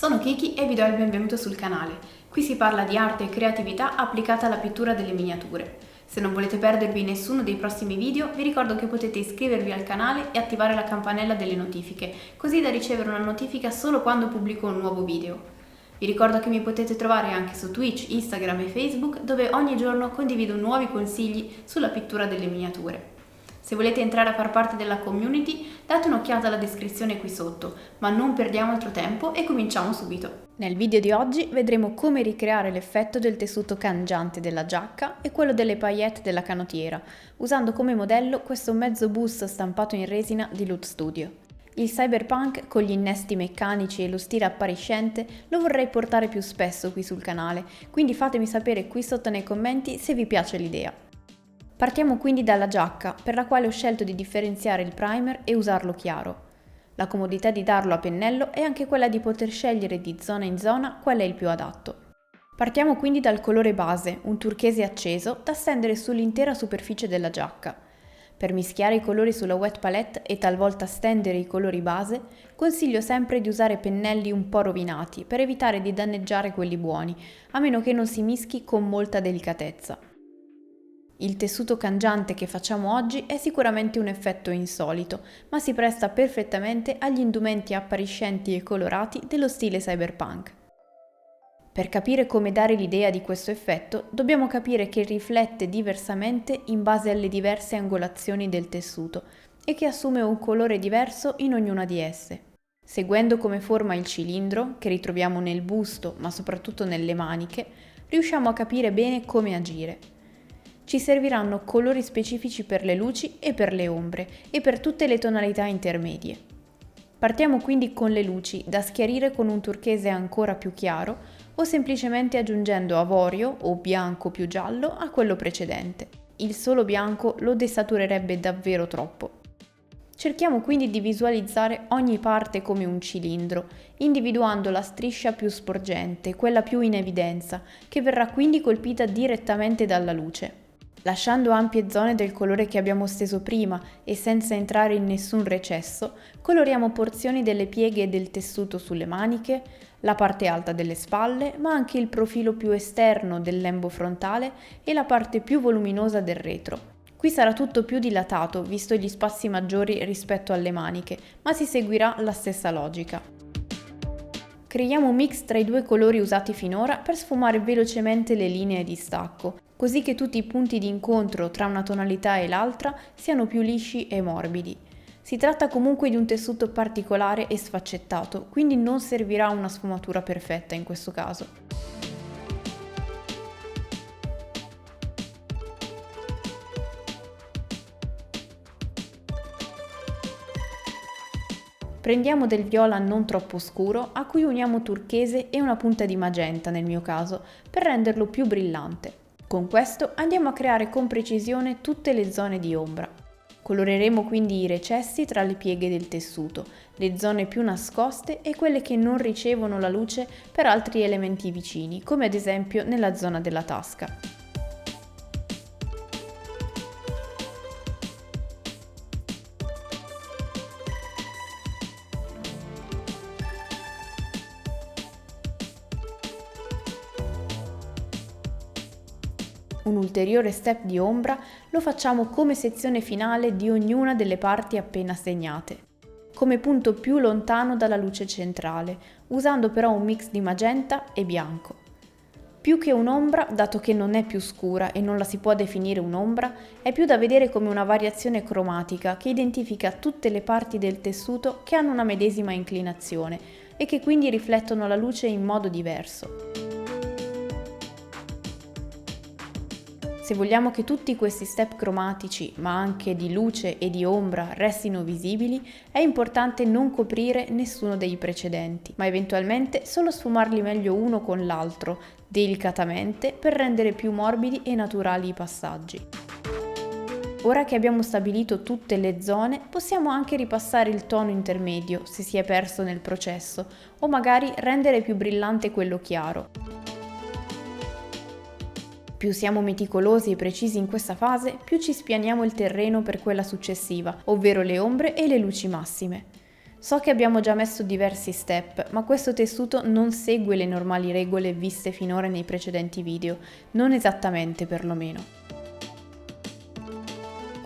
Sono Kiki e vi do il benvenuto sul canale. Qui si parla di arte e creatività applicata alla pittura delle miniature. Se non volete perdervi nessuno dei prossimi video, vi ricordo che potete iscrivervi al canale e attivare la campanella delle notifiche, così da ricevere una notifica solo quando pubblico un nuovo video. Vi ricordo che mi potete trovare anche su Twitch, Instagram e Facebook, dove ogni giorno condivido nuovi consigli sulla pittura delle miniature. Se volete entrare a far parte della community, date un'occhiata alla descrizione qui sotto, ma non perdiamo altro tempo e cominciamo subito. Nel video di oggi vedremo come ricreare l'effetto del tessuto cangiante della giacca e quello delle paillette della canottiera, usando come modello questo mezzo busto stampato in resina di Loot Studio. Il cyberpunk con gli innesti meccanici e lo stile appariscente lo vorrei portare più spesso qui sul canale, quindi fatemi sapere qui sotto nei commenti se vi piace l'idea. Partiamo quindi dalla giacca, per la quale ho scelto di differenziare il primer e usarlo chiaro. La comodità di darlo a pennello è anche quella di poter scegliere di zona in zona qual è il più adatto. Partiamo quindi dal colore base, un turchese acceso, da stendere sull'intera superficie della giacca. Per mischiare i colori sulla wet palette e talvolta stendere i colori base, consiglio sempre di usare pennelli un po' rovinati per evitare di danneggiare quelli buoni, a meno che non si mischi con molta delicatezza. Il tessuto cangiante che facciamo oggi è sicuramente un effetto insolito, ma si presta perfettamente agli indumenti appariscenti e colorati dello stile cyberpunk. Per capire come dare l'idea di questo effetto, dobbiamo capire che riflette diversamente in base alle diverse angolazioni del tessuto e che assume un colore diverso in ognuna di esse. Seguendo come forma il cilindro, che ritroviamo nel busto ma soprattutto nelle maniche, riusciamo a capire bene come agire. Ci serviranno colori specifici per le luci e per le ombre e per tutte le tonalità intermedie. Partiamo quindi con le luci, da schiarire con un turchese ancora più chiaro o semplicemente aggiungendo avorio o bianco più giallo a quello precedente. Il solo bianco lo desaturerebbe davvero troppo. Cerchiamo quindi di visualizzare ogni parte come un cilindro, individuando la striscia più sporgente, quella più in evidenza, che verrà quindi colpita direttamente dalla luce. Lasciando ampie zone del colore che abbiamo steso prima e senza entrare in nessun recesso, coloriamo porzioni delle pieghe del tessuto sulle maniche, la parte alta delle spalle, ma anche il profilo più esterno del lembo frontale e la parte più voluminosa del retro. Qui sarà tutto più dilatato, visto gli spazi maggiori rispetto alle maniche, ma si seguirà la stessa logica. Creiamo un mix tra i due colori usati finora per sfumare velocemente le linee di stacco, così che tutti i punti di incontro tra una tonalità e l'altra siano più lisci e morbidi. Si tratta comunque di un tessuto particolare e sfaccettato, quindi non servirà una sfumatura perfetta in questo caso. Prendiamo del viola non troppo scuro, a cui uniamo turchese e una punta di magenta nel mio caso, per renderlo più brillante. Con questo andiamo a creare con precisione tutte le zone di ombra. Coloreremo quindi i recessi tra le pieghe del tessuto, le zone più nascoste e quelle che non ricevono la luce per altri elementi vicini, come ad esempio nella zona della tasca. Un ulteriore step di ombra lo facciamo come sezione finale di ognuna delle parti appena segnate, come punto più lontano dalla luce centrale, usando però un mix di magenta e bianco. Più che un'ombra, dato che non è più scura e non la si può definire un'ombra, è più da vedere come una variazione cromatica che identifica tutte le parti del tessuto che hanno una medesima inclinazione e che quindi riflettono la luce in modo diverso. Se vogliamo che tutti questi step cromatici, ma anche di luce e di ombra, restino visibili, è importante non coprire nessuno dei precedenti, ma eventualmente solo sfumarli meglio uno con l'altro, delicatamente, per rendere più morbidi e naturali i passaggi. Ora che abbiamo stabilito tutte le zone, possiamo anche ripassare il tono intermedio, se si è perso nel processo, o magari rendere più brillante quello chiaro. Più siamo meticolosi e precisi in questa fase, più ci spianiamo il terreno per quella successiva, ovvero le ombre e le luci massime. So che abbiamo già messo diversi step, ma questo tessuto non segue le normali regole viste finora nei precedenti video, non esattamente perlomeno.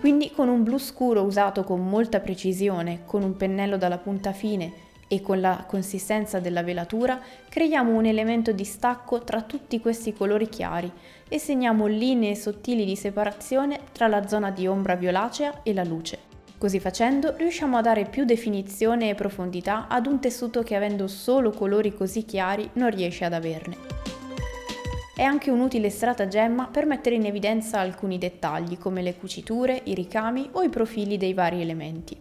Quindi con un blu scuro usato con molta precisione, con un pennello dalla punta fine e con la consistenza della velatura, creiamo un elemento di stacco tra tutti questi colori chiari e segniamo linee sottili di separazione tra la zona di ombra violacea e la luce. Così facendo riusciamo a dare più definizione e profondità ad un tessuto che avendo solo colori così chiari non riesce ad averne. È anche un utile stratagemma per mettere in evidenza alcuni dettagli come le cuciture, i ricami o i profili dei vari elementi.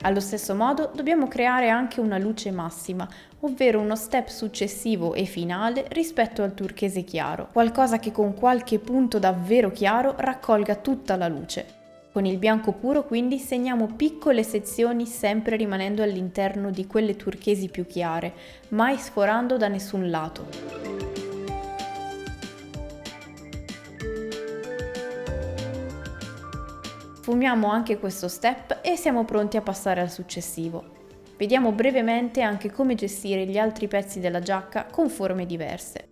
Allo stesso modo dobbiamo creare anche una luce massima, ovvero uno step successivo e finale rispetto al turchese chiaro, qualcosa che con qualche punto davvero chiaro raccolga tutta la luce. Con il bianco puro quindi segniamo piccole sezioni sempre rimanendo all'interno di quelle turchesi più chiare, mai sforando da nessun lato. Sfumiamo anche questo step e siamo pronti a passare al successivo. Vediamo brevemente anche come gestire gli altri pezzi della giacca con forme diverse.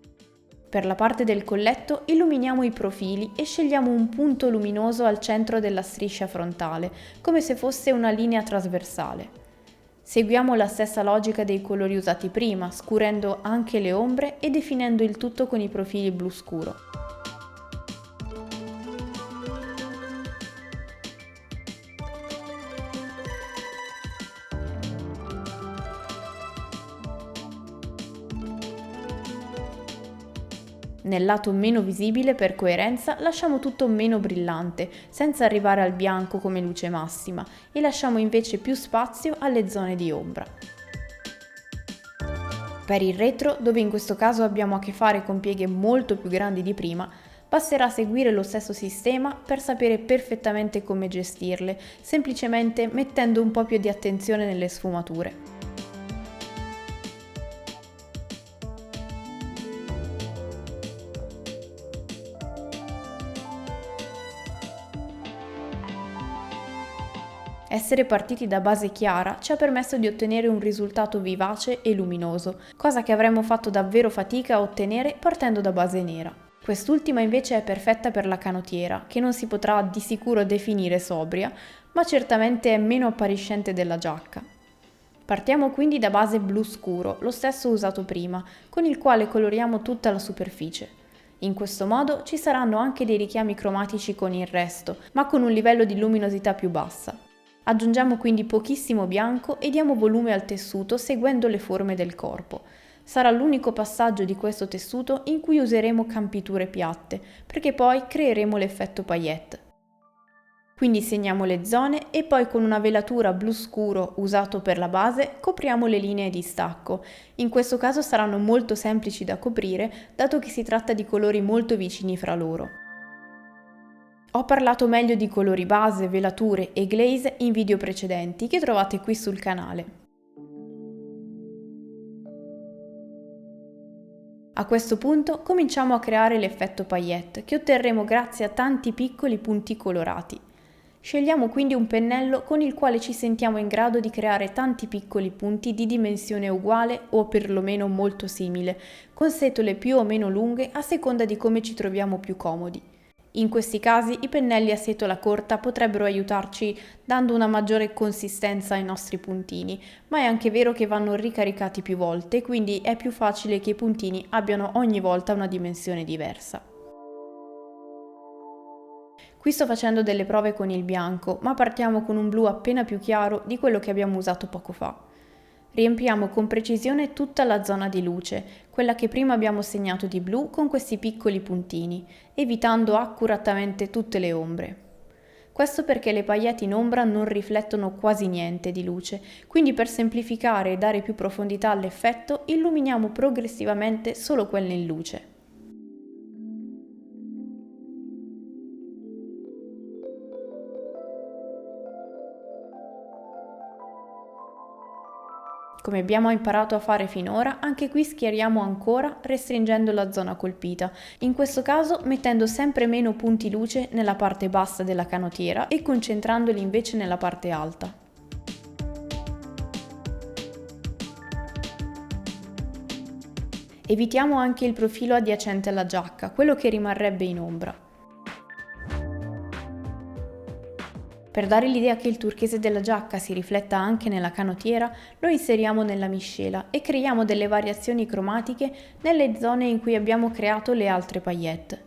Per la parte del colletto illuminiamo i profili e scegliamo un punto luminoso al centro della striscia frontale, come se fosse una linea trasversale. Seguiamo la stessa logica dei colori usati prima, scurendo anche le ombre e definendo il tutto con i profili blu scuro. Nel lato meno visibile, per coerenza, lasciamo tutto meno brillante, senza arrivare al bianco come luce massima, e lasciamo invece più spazio alle zone di ombra. Per il retro, dove in questo caso abbiamo a che fare con pieghe molto più grandi di prima, basterà seguire lo stesso sistema per sapere perfettamente come gestirle, semplicemente mettendo un po' più di attenzione nelle sfumature. Essere partiti da base chiara ci ha permesso di ottenere un risultato vivace e luminoso, cosa che avremmo fatto davvero fatica a ottenere partendo da base nera. Quest'ultima invece è perfetta per la canottiera, che non si potrà di sicuro definire sobria, ma certamente è meno appariscente della giacca. Partiamo quindi da base blu scuro, lo stesso usato prima, con il quale coloriamo tutta la superficie. In questo modo ci saranno anche dei richiami cromatici con il resto, ma con un livello di luminosità più bassa. Aggiungiamo quindi pochissimo bianco e diamo volume al tessuto seguendo le forme del corpo. Sarà l'unico passaggio di questo tessuto in cui useremo campiture piatte, perché poi creeremo l'effetto paillette. Quindi segniamo le zone e poi con una velatura blu scuro usato per la base copriamo le linee di stacco. In questo caso saranno molto semplici da coprire, dato che si tratta di colori molto vicini fra loro. Ho parlato meglio di colori base, velature e glaze in video precedenti che trovate qui sul canale. A questo punto cominciamo a creare l'effetto paillette che otterremo grazie a tanti piccoli punti colorati. Scegliamo quindi un pennello con il quale ci sentiamo in grado di creare tanti piccoli punti di dimensione uguale o perlomeno molto simile, con setole più o meno lunghe a seconda di come ci troviamo più comodi. In questi casi i pennelli a setola corta potrebbero aiutarci dando una maggiore consistenza ai nostri puntini, ma è anche vero che vanno ricaricati più volte, quindi è più facile che i puntini abbiano ogni volta una dimensione diversa. Qui sto facendo delle prove con il bianco, ma partiamo con un blu appena più chiaro di quello che abbiamo usato poco fa. Riempiamo con precisione tutta la zona di luce, quella che prima abbiamo segnato di blu con questi piccoli puntini, evitando accuratamente tutte le ombre. Questo perché le paillette in ombra non riflettono quasi niente di luce, quindi per semplificare e dare più profondità all'effetto illuminiamo progressivamente solo quelle in luce. Come abbiamo imparato a fare finora, anche qui schiariamo ancora restringendo la zona colpita, in questo caso mettendo sempre meno punti luce nella parte bassa della canottiera e concentrandoli invece nella parte alta. Evitiamo anche il profilo adiacente alla giacca, quello che rimarrebbe in ombra. Per dare l'idea che il turchese della giacca si rifletta anche nella canottiera, lo inseriamo nella miscela e creiamo delle variazioni cromatiche nelle zone in cui abbiamo creato le altre paillette.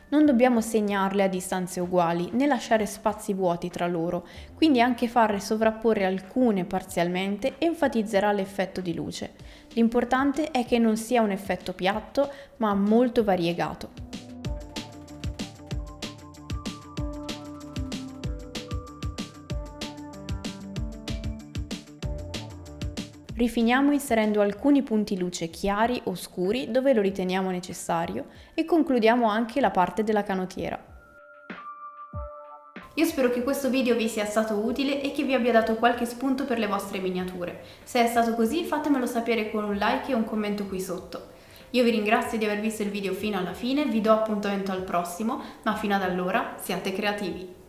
Non dobbiamo segnarle a distanze uguali né lasciare spazi vuoti tra loro, quindi anche farle sovrapporre alcune parzialmente enfatizzerà l'effetto di luce. L'importante è che non sia un effetto piatto, ma molto variegato. Rifiniamo inserendo alcuni punti luce chiari o scuri dove lo riteniamo necessario e concludiamo anche la parte della canottiera. Io spero che questo video vi sia stato utile e che vi abbia dato qualche spunto per le vostre miniature. Se è stato così, fatemelo sapere con un like e un commento qui sotto. Io vi ringrazio di aver visto il video fino alla fine, vi do appuntamento al prossimo, ma fino ad allora siate creativi!